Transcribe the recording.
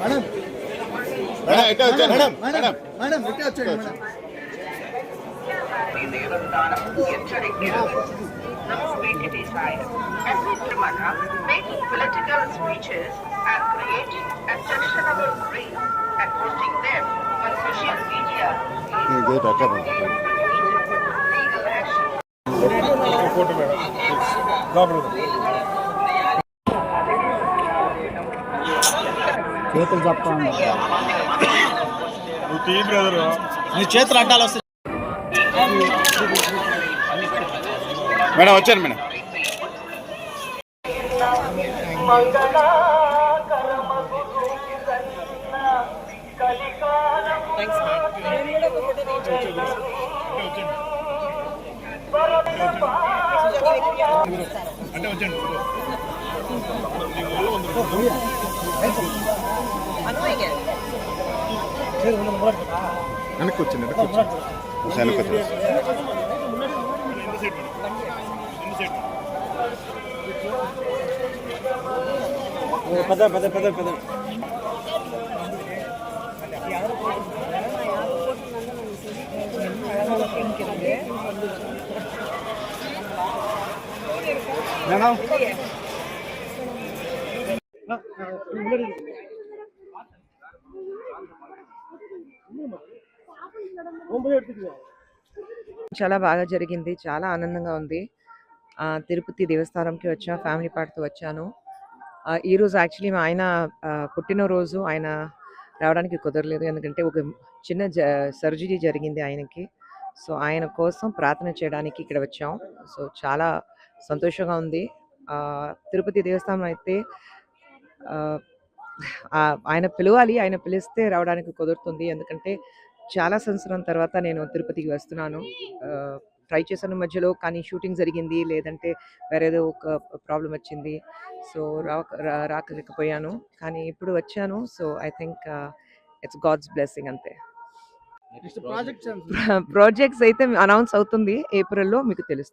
Madam madam madam madam ఇట్టే వచ్చేయండి madam. Making political speeches and creating objectionable reels and posting them on social media legal action. చేతులు చెప్పండి, నీ చేతులు అడ్డాలు వస్తాయి మేడం. వచ్చాను మేడం. వెనక్కి వచ్చింది పద పద పద పద. మేడం చాలా బాగా జరిగింది. చాలా ఆనందంగా ఉంది. తిరుపతి దేవస్థానంకి వచ్చా, ఫ్యామిలీ పార్ట్‌తో వచ్చాను. ఈరోజు యాక్చువల్లీ మా ఆయన పుట్టినరోజు. ఆయన రావడానికి కుదరలేదు. ఎందుకంటే ఒక చిన్న సర్జరీ జరిగింది ఆయనకి. సో, ఆయన కోసం ప్రార్థన చేయడానికి ఇక్కడ వచ్చాం. సో, చాలా సంతోషంగా ఉంది. తిరుపతి దేవస్థానం అయితే ఆయన పిలవాలి. ఆయన పిలిస్తే రావడానికి కుదురుతుంది. ఎందుకంటే చాలా సంవత్సరం తర్వాత నేను తిరుపతికి వస్తున్నాను. ట్రై చేశాను మధ్యలో, కానీ షూటింగ్ జరిగింది, లేదంటే వేరేదో ఒక ప్రాబ్లమ్ వచ్చింది. సో, రాకలేకపోయాను. కానీ ఇప్పుడు వచ్చాను. So, I think it's God's blessing అంతే. ప్రాజెక్ట్స్ అయితే అనౌన్స్ అవుతుంది ఏప్రిల్‌లో, మీకు తెలుస్తుంది.